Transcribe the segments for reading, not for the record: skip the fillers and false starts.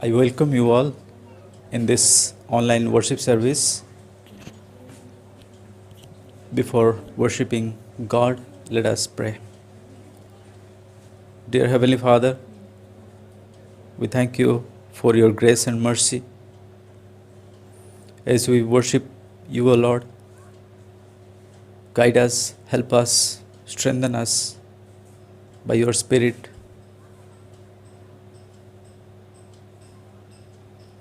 I welcome you all in this online worship service. Before worshiping God, let us pray. Dear Heavenly Father, we thank you for your grace and mercy as we worship you, O Lord. Guide us, help us, strengthen us by your Spirit.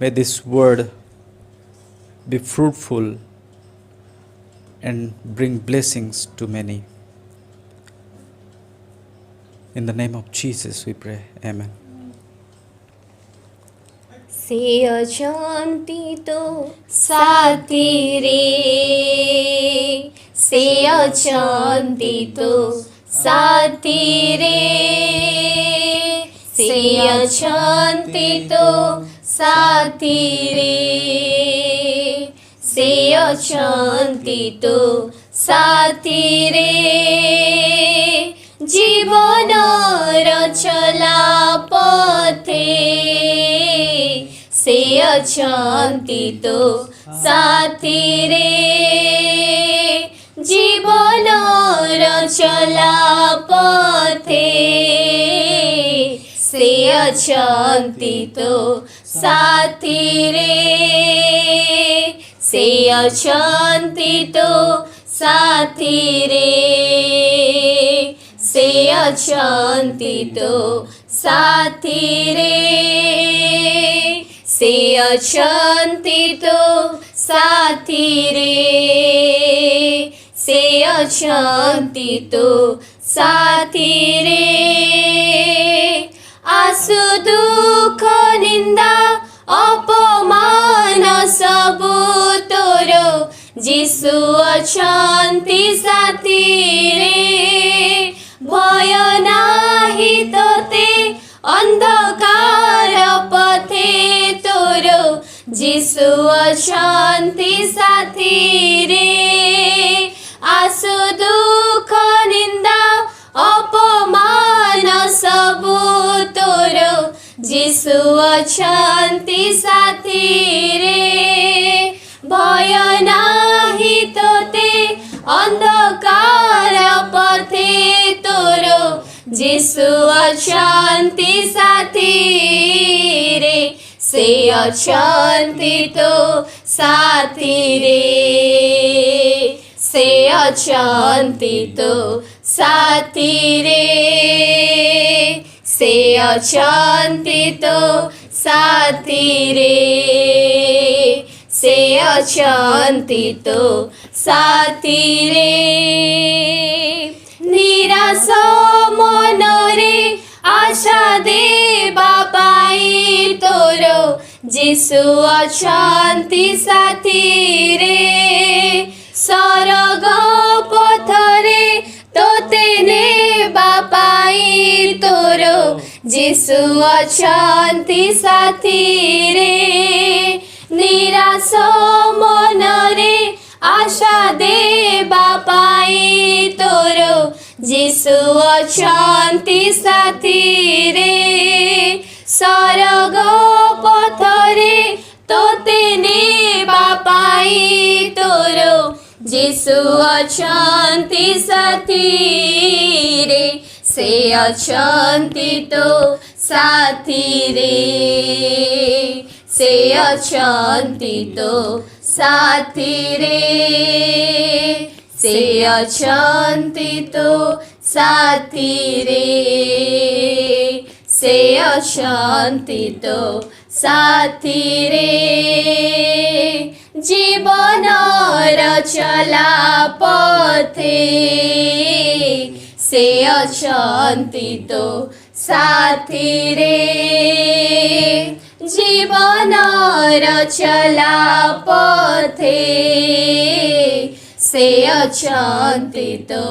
May this word be fruitful and bring blessings to many. In the name of Jesus we pray. Amen. से अशांति तो साथी रे, से अशांति तो साथी रे, से अशांति तो साथी रे, से अशांति तो साथी रे, জীবনর চলা পথে সে অশান্তি তো সাথী রে, জীবনর চলা পথে সে অশান্তি তো সাথী রে, সে অশান্তি তো সাথী রে, से अशांति तो साथी रे, से अशांति तो साथी रे, से अशांति तो साथी रे, आसु दुख निंदा अपमान सबु तोर যিশু অশান্তি সাথী রে, ভয় নাহি তোতে অন্ধকার পথে তোর যিশু অশান্তি সাথী রে, আসু দুঃখ নিন্দা অপমান সবু তোর যিশু অশান্তি সাথী রে, ভয় নাহি তোতে অন্ধকার পথে তোর যিশু অশান্তি সাথী রে, সে অশান্তি তো সাথী রে, সে অশান্তি তো সাথী রে, সে অশান্তি তো সাথী রে, से अशांति तो साथी रे, निराश मनरे आशा देवा पाई तोर যিশু অশান্তি সাথী রে, স্বর্গ পথরে তোতে নেবা পাই তোর যিশু অশান্তি সাথী রে, নিরাশ মনরে আশা দেবা পাই তোর যিশু অশান্তি সাথী রে, স্বর্গ পথরে তোতে নেবা পাই তোর যিশু অশান্তি সাথী রে, সে অশান্তি তো সাথী রে, से अशांति तो साथी रे, से अशांति तो साथी रे, से अशांति तो साथी रे, জীবনর চলা পথে সে অশান্তি তো সাথী রে, জীবনর চলা পথে সে অশান্তি তো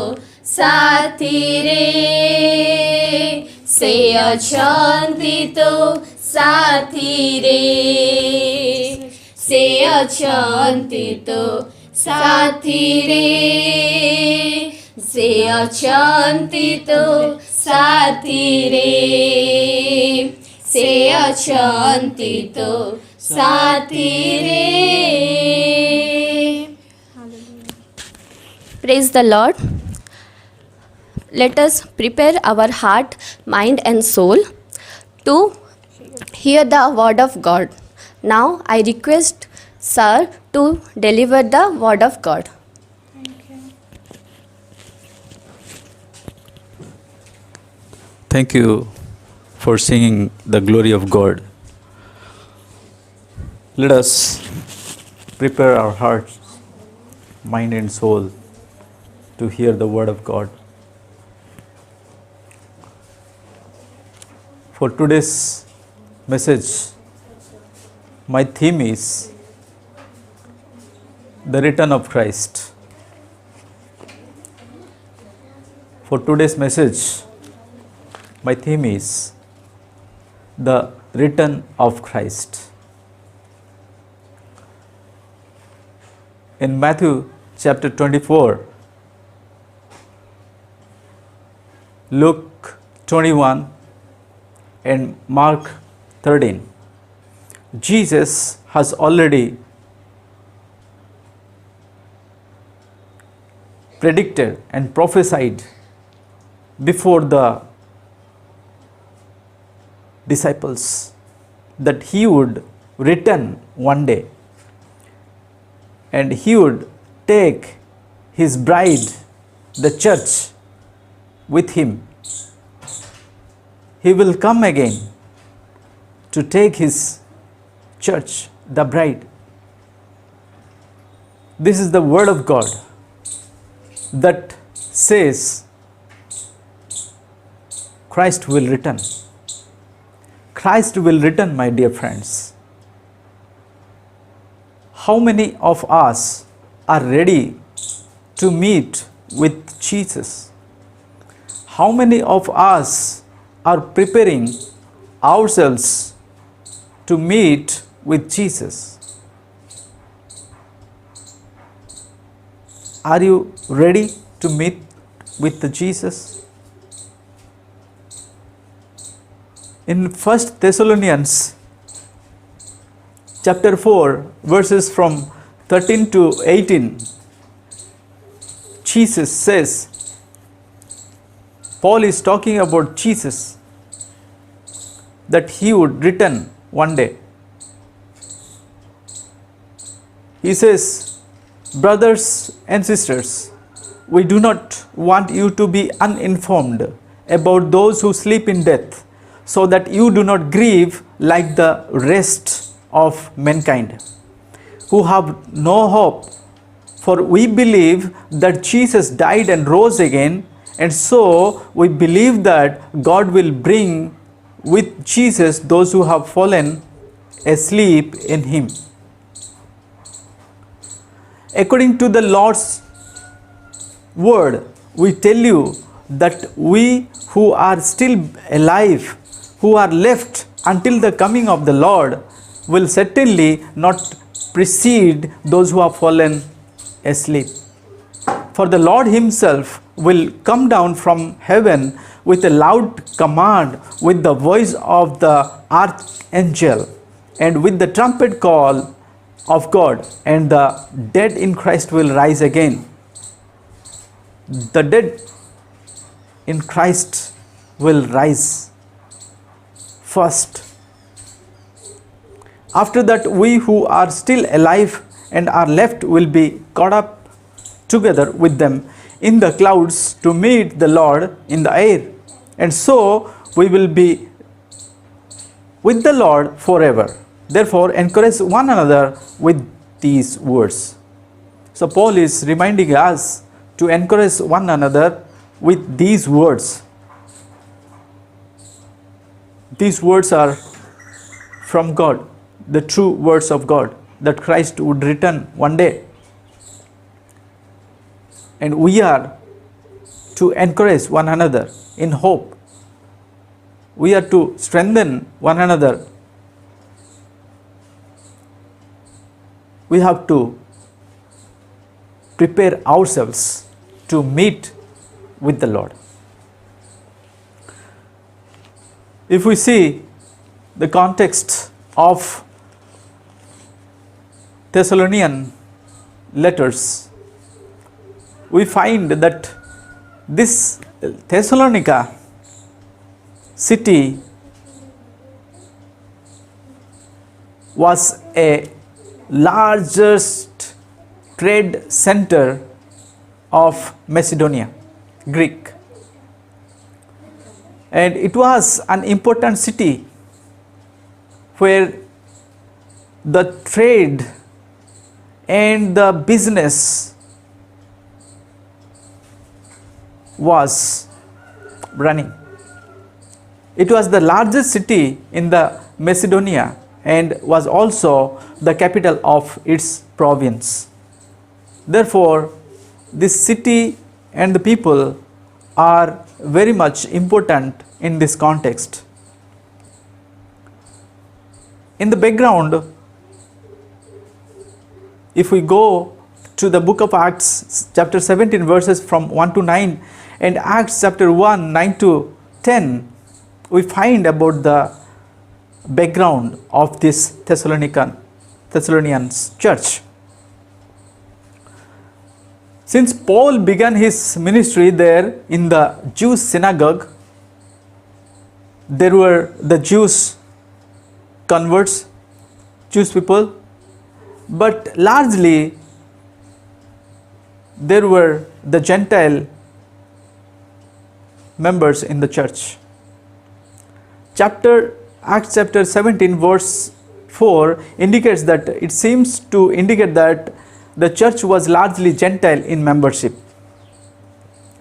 সাথী রে, সে অশান্তি তো সাথী রে, से अशांति तो साथी रे, से अशांति तो साथी रे, ସେ ଅଛନ୍ତି ତୋ ସାଥିରେ। Praise the Lord. Let us prepare our heart, mind and soul to hear the word of God. Now I request Sir to deliver the word of God. Thank you for singing the glory of God. Let us prepare our hearts, mind and soul to hear the word of God. For today's message, my theme is the return of Christ. For today's message, my theme is the return of Christ. In Matthew chapter 24, Luke 21 and Mark 13, Jesus has already predicted and prophesied before the disciples that he would return one day and he would take his bride, the church, with him. He will come again to take his church, the bride. This is the word of God that says Christ will return. Christ will return, my dear friends. How many of us are ready to meet with Jesus? How many of us are preparing ourselves to meet with Jesus? Are you ready to meet with the Jesus? In 1 Thessalonians chapter 4 verses from 13 to 18, Jesus says, Paul is talking about Jesus, that he would return one day. He says, brothers and sisters, we do not want you to be uninformed about those who sleep in death, so that you do not grieve like the rest of mankind, who have no hope. For we believe that Jesus died and rose again, and so we believe that God will bring with Jesus those who have fallen asleep in him. According to the Lord's word, we tell you that we who are still alive, who are left until the coming of the Lord, will certainly not precede those who have fallen asleep. For the Lord himself will come down from heaven with a loud command, with the voice of the archangel, and with the trumpet call of God, and the dead in Christ will rise again. The dead in Christ will rise first. After that, we who are still alive and are left will be caught up together with them in the clouds to meet the Lord in the air. And so we will be with the Lord forever. Therefore, encourage one another with these words. So Paul is reminding us to encourage one another with these words. These words are from God, the true words of God, that Christ would return one day. And we are to encourage one another in hope. We are to strengthen one another. We have to prepare ourselves to meet with the Lord. If we see the context of Thessalonian letters, we find that this Thessalonica city was a largest trade center of Macedonia, Greek. And it was an important city where the trade and the business was running. It was the largest city in the Macedonia and was also the capital of its province. Therefore, this city and the people are very much important in this context. In the background, if we go to the book of Acts chapter 17 verses from 1 to 9 and Acts chapter 1 9 to 10, we find about the background of this Thessalonian church. Since Paul began his ministry there in the Jewish synagogue, there were the Jews converts, Jewish people, but largely there were the Gentile members in the church. Acts chapter 17 verse 4 indicates that it seems to indicate that the church was largely Gentile in membership.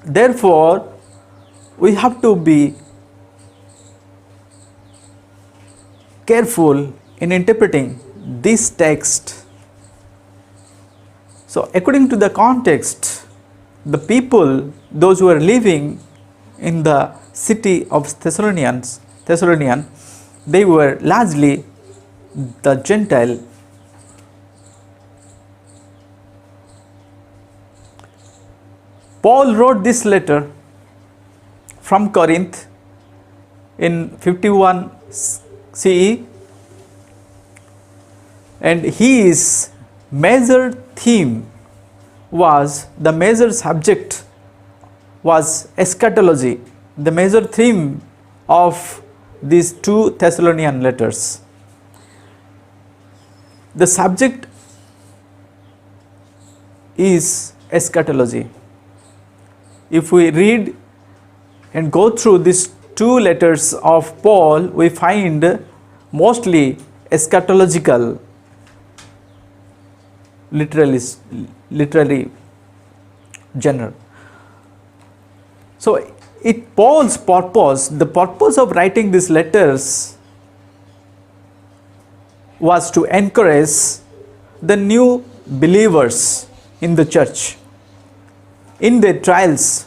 Therefore, we have to be careful in interpreting this text. So, according to the context, the people, those who are living in the city of Thessalonian, they were largely the Gentile. Paul wrote this letter from Corinth in 51 CE, and his major theme was, the major subject was eschatology, the major theme of these two Thessalonian letters. The subject is eschatology. If we read and go through these two letters of Paul, we find mostly eschatological, literally genre. So, Paul's purpose, the purpose of writing these letters was to encourage the new believers in the church in their trials.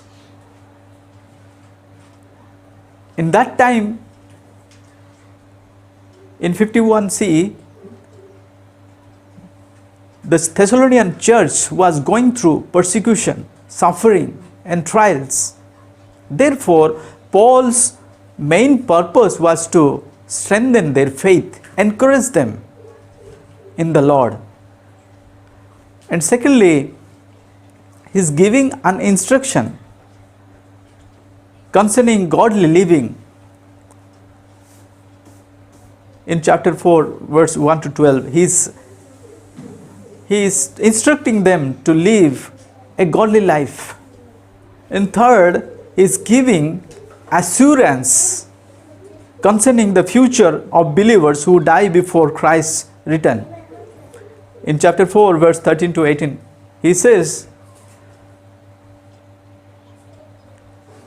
In that time, in 51 CE, the Thessalonian church was going through persecution, suffering, and trials. Therefore, Paul's main purpose was to strengthen their faith, encourage them in the Lord. And secondly, he is giving an instruction concerning godly living in chapter 4 verse 1 to 12. He is instructing them to live a godly life. And third, he is giving assurance concerning the future of believers who die before Christ's return. In chapter 4 verse 13 to 18, he says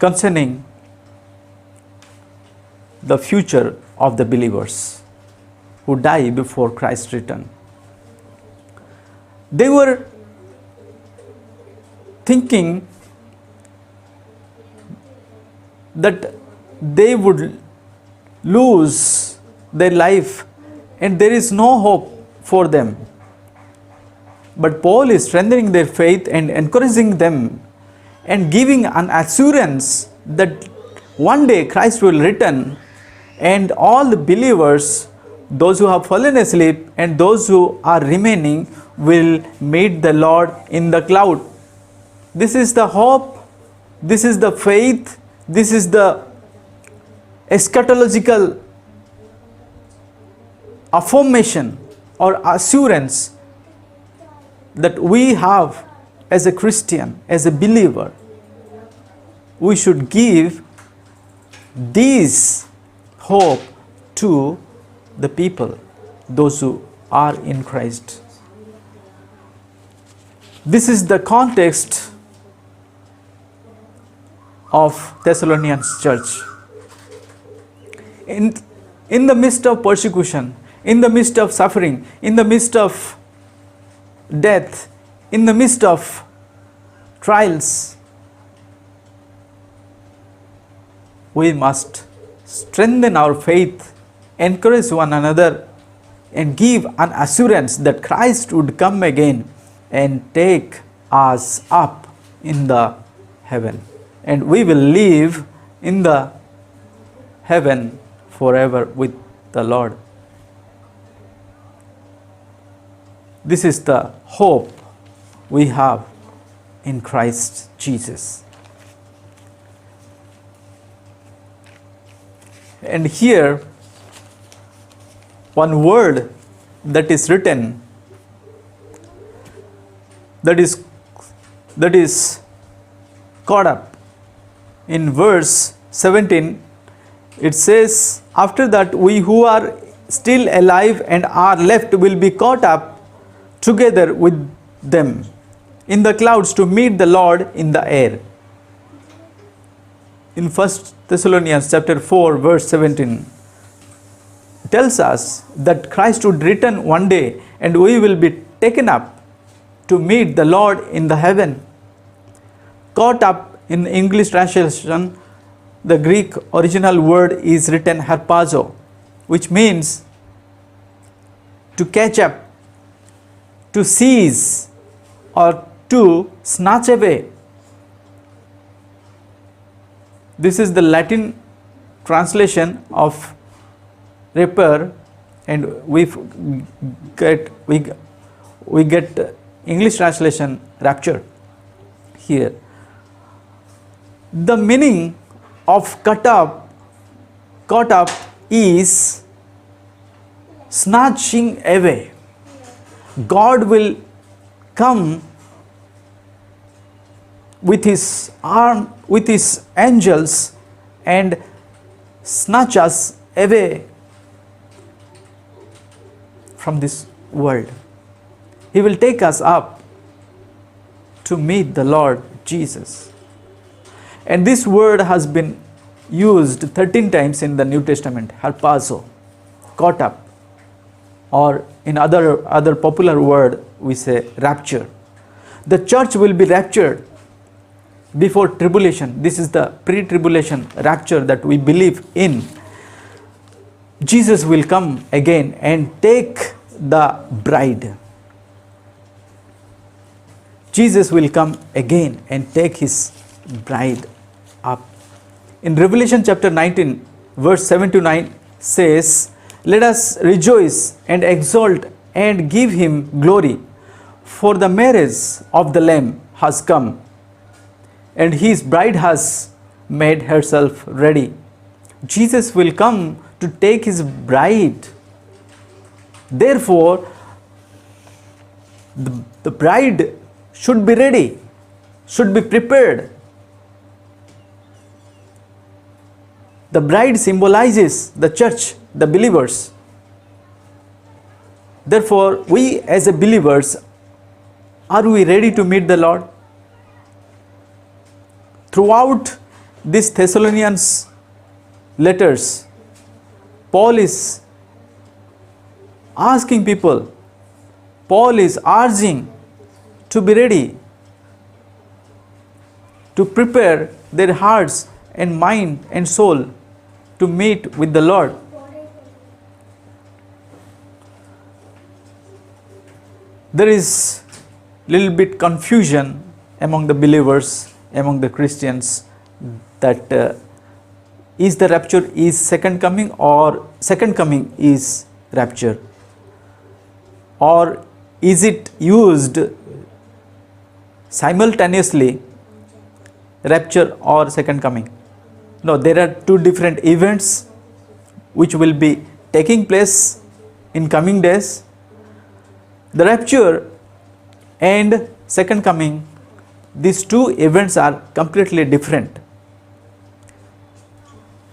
concerning the future of the believers who die before Christ's return. They were thinking that they would lose their life and there is no hope for them. But Paul is strengthening their faith and encouraging them and giving an assurance that one day Christ will return and all the believers, those who have fallen asleep and those who are remaining, will meet the Lord in the cloud. This is the hope, this is the faith, this is the eschatological affirmation or assurance that we have as a Christian, as a believer. We should give this hope to the people, those who are in Christ. This is the context of Thessalonians church. In the midst of persecution, in the midst of suffering, in the midst of death, in the midst of trials, we must strengthen our faith, encourage one another, and give an assurance that Christ would come again and take us up in the heaven, and we will live in the heaven forever with the Lord. This is the hope we have in Christ Jesus. And here, one word that is written, that is caught up in verse 17. It says, after that we who are still alive and are left will be caught up together with them in the clouds to meet the Lord in the air. In 1 Thessalonians chapter 4 verse 17 tells us that Christ would return one day and we will be taken up to meet the Lord in the heaven. Caught up in English translation, the Greek original word is written harpazo, which means to catch up, to seize, or to snatch away. This is the Latin translation of repair, and we get English translation rapture here. The meaning of caught up is snatching away. God will come with his arm, with his angels, and snatch us away from this world. He will take us up to meet the Lord Jesus. And this word has been used 13 times in the New Testament, harpazo, caught up. Or in other popular word, we say rapture. The church will be raptured before tribulation. This is the pre-tribulation rapture that we believe in. Jesus will come again and take the bride. Jesus will come again and take his bride up. In Revelation chapter 19 verse 7 to 9 says, let us rejoice and exult and give him glory, for the marriage of the Lamb has come, and his bride has made herself ready. Jesus will come to take his bride. Therefore, the bride should be ready, should be prepared. The bride symbolizes the church, the believers. Therefore, we as a believers, are we ready to meet the Lord? Throughout this Thessalonians letters, Paul is asking people, Paul is urging to be ready, to prepare their hearts and mind and soul to meet with the Lord. There is little bit confusion among the believers, among the Christians, that is the rapture is second coming, or second coming is rapture, or is it used simultaneously, rapture or second coming? No, there are two different events which will be taking place in coming days. The rapture and second coming, these two events are completely different.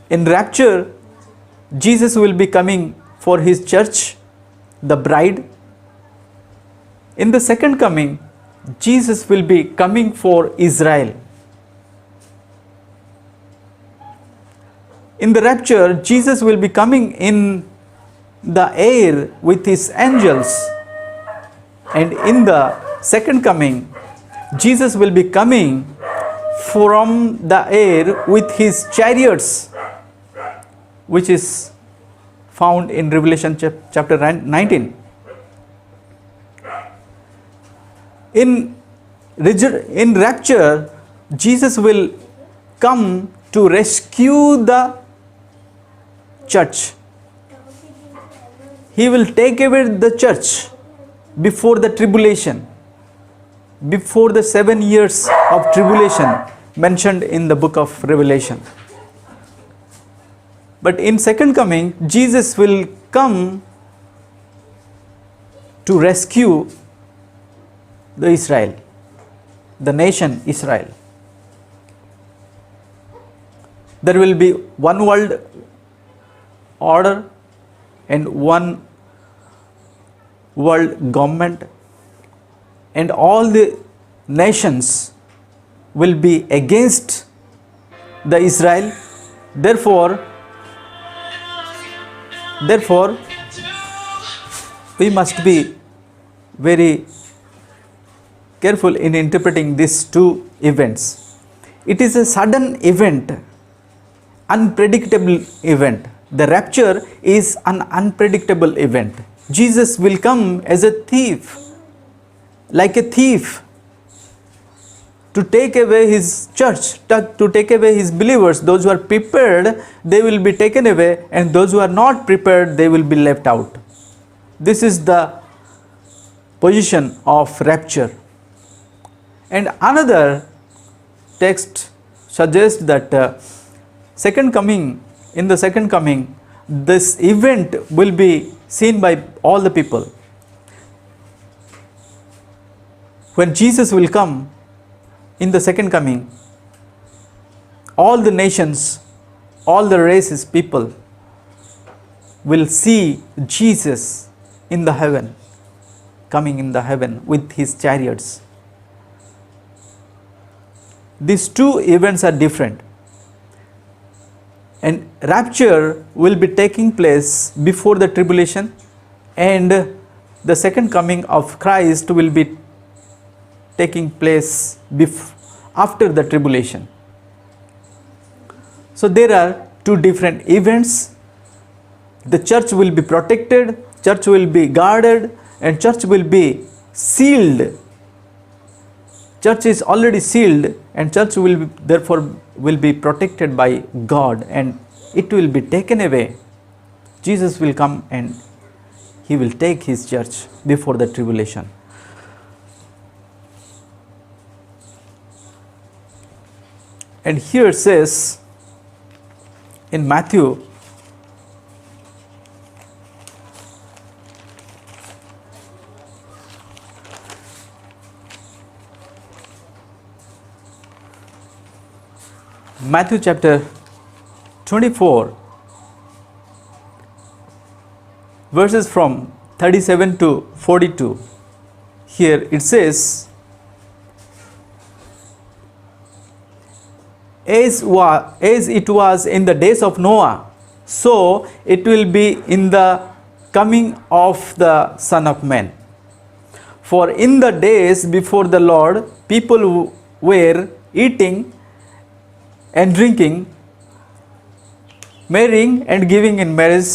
In rapture, Jesus will be coming for his church, the bride. In the second coming, Jesus will be coming for Israel. In the rapture, Jesus will be coming in the air with his angels, and in the second coming, Jesus will be coming from the air with his chariots, which is found in Revelation chapter 19. In rapture, Jesus will come to rescue the church. He will take away the church before the tribulation, before the 7 years of tribulation mentioned in the book of Revelation. But in second coming, Jesus will come to rescue the Israel, the nation Israel. There will be one world order and one world government, and all the nations will be against the Israel. Therefore, we must be very careful in interpreting these two events. It is a sudden event, unpredictable event. The rapture is an unpredictable event. Jesus will come as a thief, like a thief, to take away his church, to take away his believers. Those who are prepared, they will be taken away, and those who are not prepared, they will be left out. This is the position of rapture. And another text suggests that second coming, in the second coming, this event will be seen by all the people. When Jesus will come in the second coming, all the nations, all the races, people will see Jesus in the heaven, coming in the heaven with his chariots. These two events are different. And rapture will be taking place before the tribulation, and the second coming of Christ will be taking place after the tribulation. So there are two different events. The church will be protected, church will be guarded, and church will be sealed. Church is already sealed, and church will be, therefore will be protected by God, and it will be taken away. Jesus will come and he will take his church before the tribulation. And here says in Matthew chapter 24, verses from 37 to 42. Here it says, as it was in the days of Noah, so it will be in the coming of the Son of Man. For in the days before the Lord, people were eating and drinking, marrying and giving in marriage,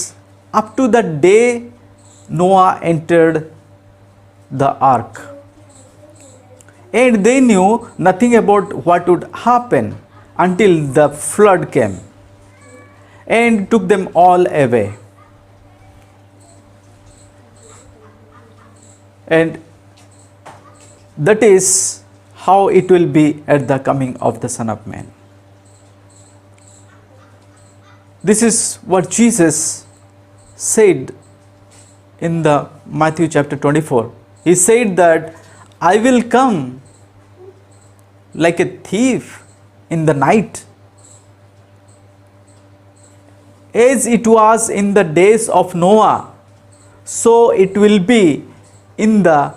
up to the day Noah entered the ark. And they knew nothing about what would happen until the flood came and took them all away. And that is how it will be at the coming of the Son of Man. This is what Jesus said in the Matthew chapter 24. He said that I will come like a thief in the night. As it was in the days of Noah, so it will be in the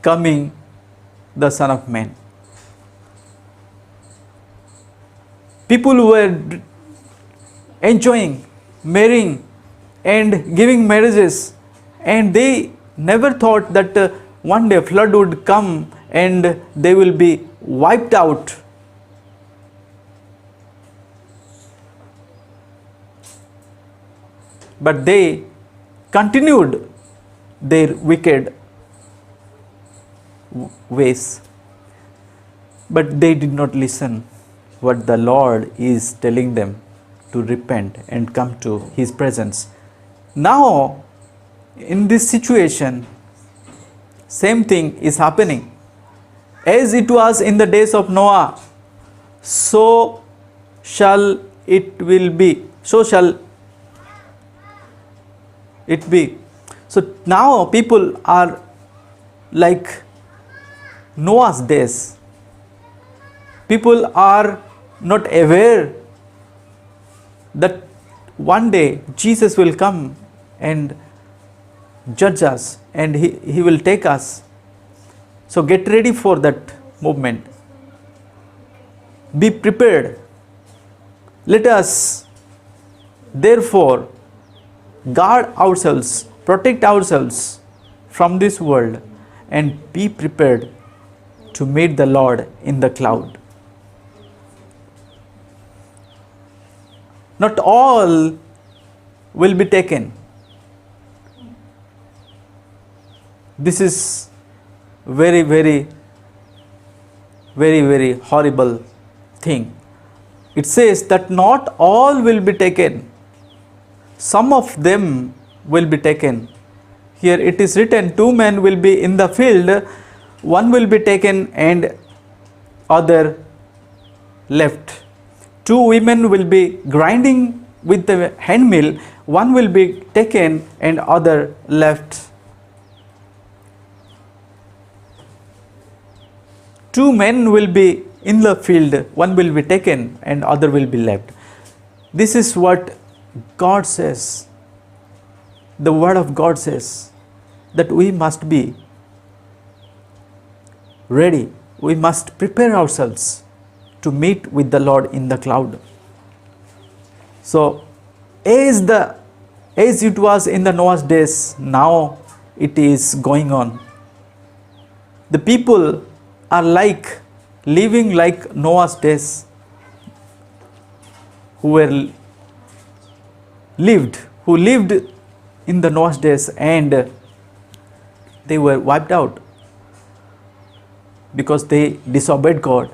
coming the Son of Man. People were enjoying, marrying and giving marriages, and they never thought that one day flood would come and they will be wiped out. But they continued their wicked ways. But they did not listen what the Lord is telling them, to repent and come to His presence. Now, in this situation, same thing is happening. As it was in the days of Noah, so shall it will be. So shall it be. So now people are like Noah's days. People are not aware that one day Jesus will come and judge us, and he will take us. So get ready for that movement. Be prepared. Let us therefore guard ourselves, protect ourselves from this world, and be prepared to meet the Lord in the cloud. Not all will be taken. This is very, very, very, very horrible thing. It says that not all will be taken. Some of them will be taken. Here it is written, 2 men will be in the field, one will be taken and other left. 2 women will be grinding with the handmill, one will be taken and other left. 2 men will be in the field, one will be taken and other will be left. This is what God says. The word of God says that we must be ready. We must prepare ourselves to meet with the Lord in the cloud. So, as it was in the Noah's days, now it is going on. The people are like living like Noah's days, who lived in the Noah's days, and they were wiped out because they disobeyed God.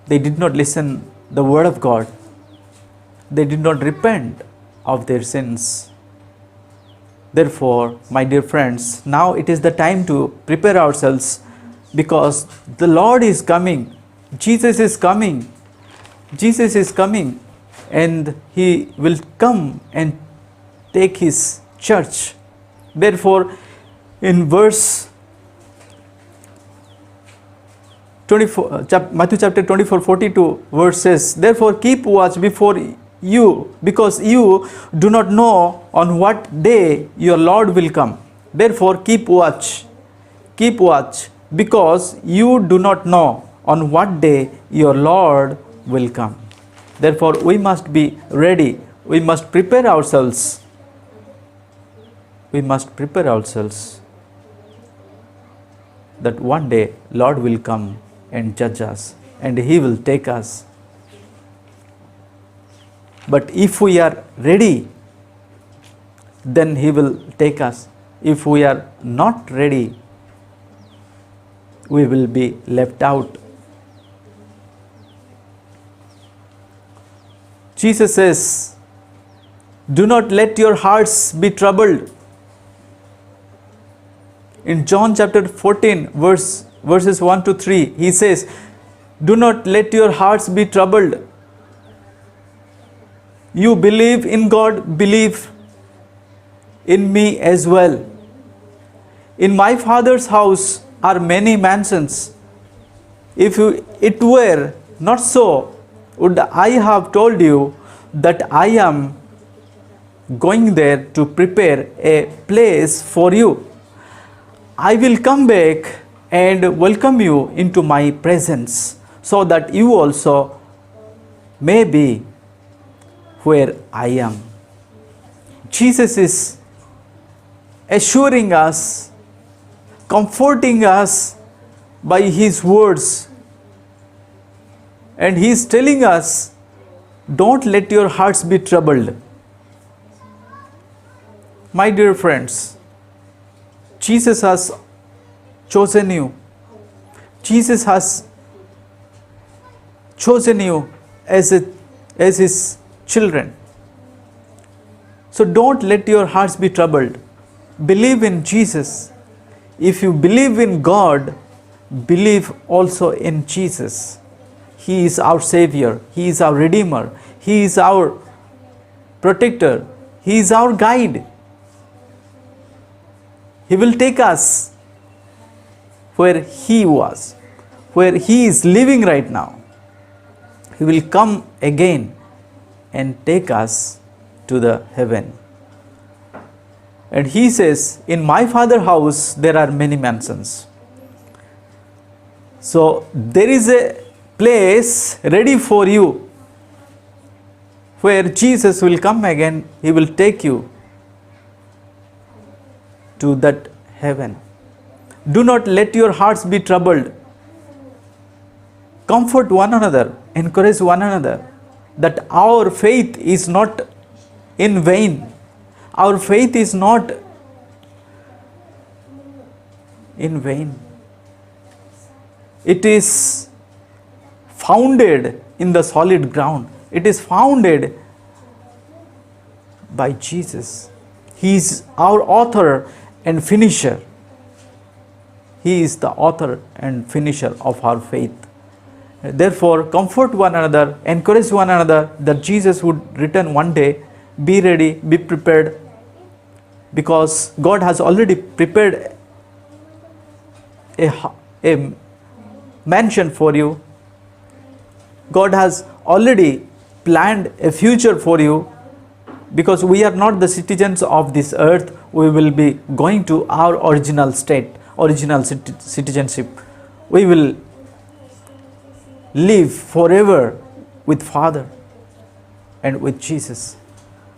They did not listen the word of God. They did not repent of their sins. Therefore, my dear friends, now it is the time to prepare ourselves, because the Lord is coming. Jesus is coming. Jesus is coming, and He will come and take His church. Therefore, in verse 24, Matthew chapter 24, 42 verse says, therefore keep watch before you, because you do not know on what day your Lord will come. Therefore keep watch, because you do not know on what day your Lord will come. Therefore we must be ready. We must prepare ourselves. We must prepare ourselves that one day Lord will come and judge us, and He will take us. But if we are ready, then He will take us. If we are not ready, we will be left out. Jesus says, do not let your hearts be troubled. In John chapter 14, verses 1 to 3, he says, do not let your hearts be troubled. You believe in God, believe in me as well. In my Father's house are many mansions. If it were not so, would I have told you that I am going there to prepare a place for you? I will come back and welcome you into my presence, so that you also may be where I am. Jesus is assuring us, comforting us by His words, and He is telling us, don't let your hearts be troubled. My dear friends, Jesus has chosen you. Jesus has chosen you as His children. So don't let your hearts be troubled. Believe in Jesus. If you believe in God, believe also in Jesus. He is our Savior. He is our Redeemer. He is our protector. He is our guide. He will take us where He was, where He is living right now. He will come again and take us to the heaven. And He says, in my Father's house there are many mansions. So there is a place ready for you where Jesus will come again. He will take you to that heaven. Do not let your hearts be troubled. Comfort one another, encourage one another, that our faith is not in vain. Our faith is not in vain. It is founded in the solid ground. It is founded by Jesus. He is our author and finisher. He is the author and finisher of our faith. Therefore, comfort one another, encourage one another that Jesus would return one day. Be ready, be prepared, because God has already prepared a mansion for you. God has already planned a future for you, because we are not the citizens of this earth. We will be going to our original state, original citizenship. We will live forever with Father and with Jesus.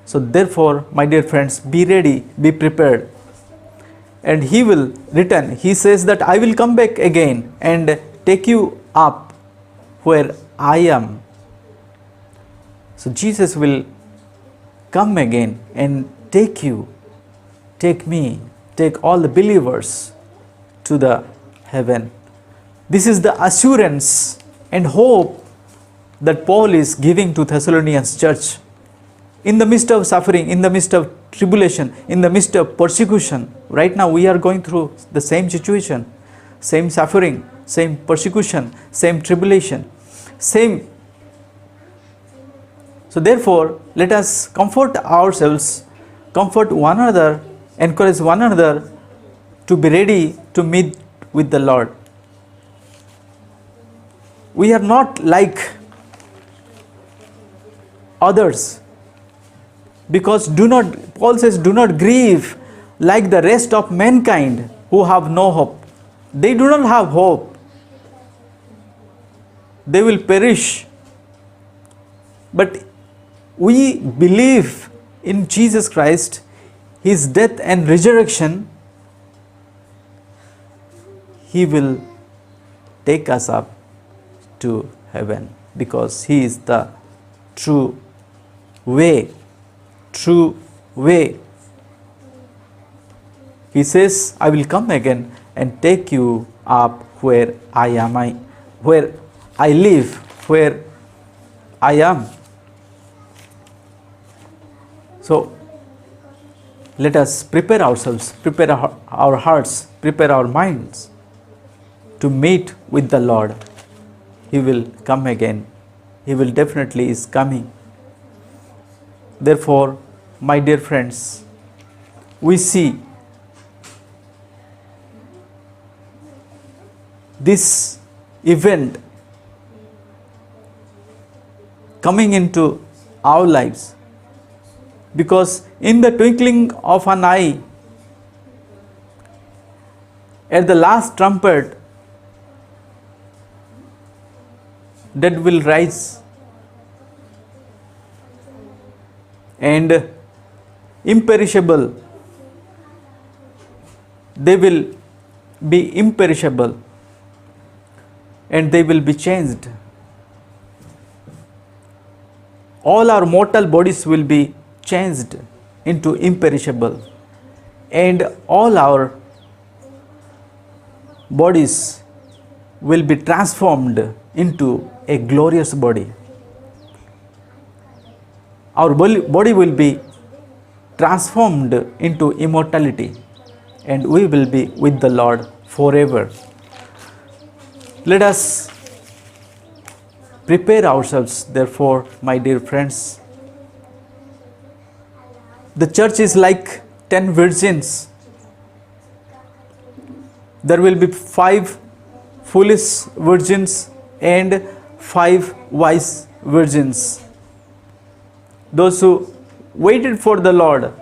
So therefore, my dear friends, be ready, be prepared, and He will return. He says that I will come back again and take you up where I am. So Jesus will come again and take you, take me, take all the believers to the heaven. This is the assurance and hope that Paul is giving to Thessalonians church. In the midst of suffering, in the midst of tribulation, in the midst of persecution, right now we are going through the same situation, same suffering, same persecution, same tribulation, same. So therefore, let us comfort ourselves, comfort one another, encourage one another to be ready to meet with the Lord. We are not like others, because Paul says, do not grieve like the rest of mankind who have no hope. They do not have hope. They will perish. But we believe in Jesus Christ, His death and resurrection. He will take us up to heaven, because He is the true way. True way. He says, I will come again and take you up where I am, where I live, where I am. So let us prepare ourselves, prepare our hearts, prepare our minds to meet with the Lord. He will come again. He will definitely is coming. Therefore, my dear friends, we see this event coming into our lives, because in the twinkling of an eye, at the last trumpet, dead will rise, and imperishable, they will be imperishable, and they will be changed. All our mortal bodies will be changed into imperishable, and all our bodies will be transformed into a glorious body. Our body will be transformed into immortality, and we will be with the Lord forever. Let us prepare ourselves, therefore, my dear friends. The church is like 10 virgins. There will be 5 foolish virgins and 5 wise virgins. Those who waited for the Lord,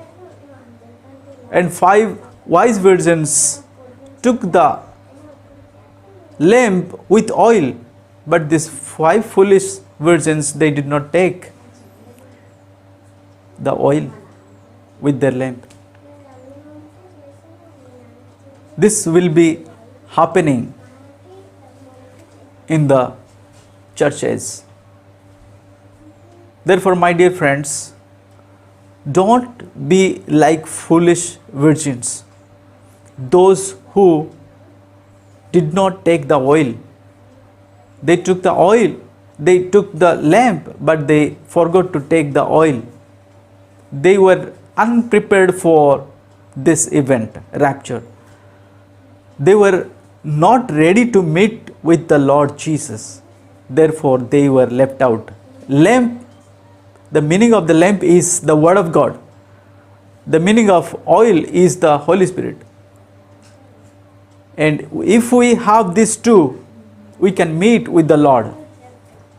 and 5 wise virgins took the lamp with oil, but these 5 foolish virgins, they did not take the oil with their lamp. This will be happening in the churches. Therefore, my dear friends, don't be like foolish virgins, those who did not take the oil. They took the oil, they took the lamp, but they forgot to take the oil. They were unprepared for this event, rapture. They were not ready to meet with the Lord Jesus. Therefore, they were left out. Lamp, the meaning of the lamp is the Word of God. The meaning of oil is the Holy Spirit. And if we have these two, we can meet with the Lord.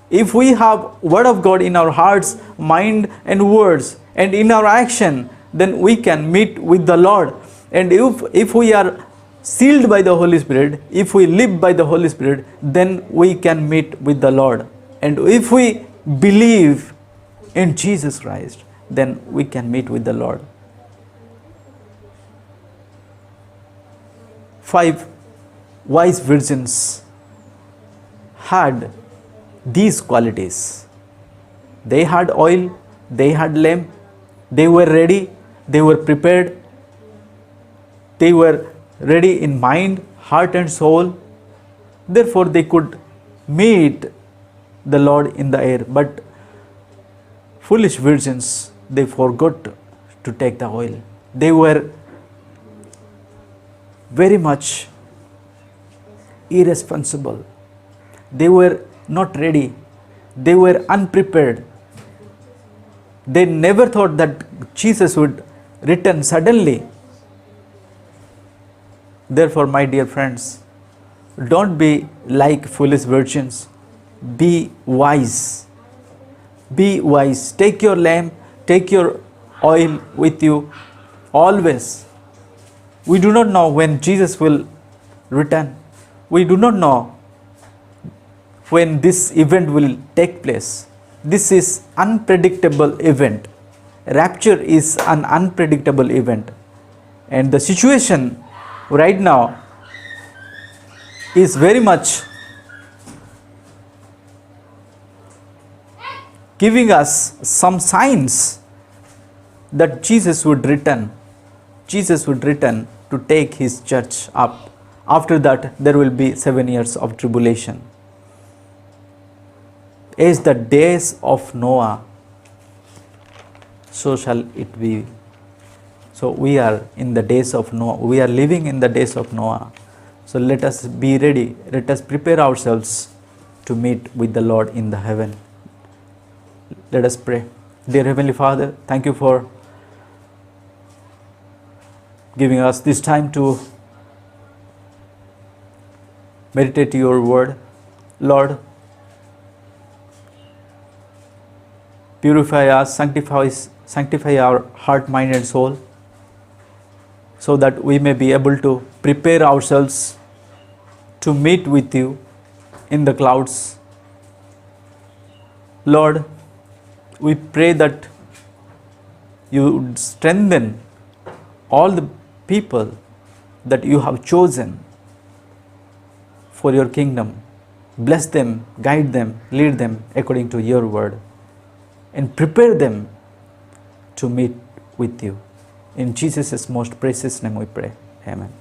If we have Word of God in our hearts, mind and words, and in our action, then we can meet with the Lord. And if we are sealed by the Holy Spirit, if we live by the Holy Spirit, then we can meet with the Lord. And if we believe in Jesus Christ, then we can meet with the Lord. 5 wise virgins had these qualities. They had oil, they had lamp, they were ready, they were prepared, they were ready in mind, heart and soul. Therefore, they could meet the Lord in the air. But foolish virgins, they forgot to take the oil. They were very much irresponsible. They were not ready. They were unprepared. They never thought that Jesus would return suddenly. Therefore, my dear friends, don't be like foolish virgins. Be wise. Be wise. Take your lamp, take your oil with you always. We do not know when Jesus will return. We do not know when this event will take place. This is unpredictable event. Rapture is an unpredictable event. And the situation right now is very much giving us some signs that Jesus would return. Jesus would return to take his church up. After that, there will be 7 years of tribulation. As the days of Noah, so shall it be. So we are in the days of Noah. We are living in the days of Noah. So let us be ready. Let us prepare ourselves to meet with the Lord in the heaven. Let us pray. Dear Heavenly Father, thank you for giving us this time to meditate your word. Lord, purify us, sanctify our heart, mind and soul, so that we may be able to prepare ourselves to meet with you in the clouds. Lord, we pray that you would strengthen all the people that you have chosen for your kingdom. Bless them, guide them, lead them according to your word, and prepare them to meet with you. In Jesus' most precious name we pray. Amen.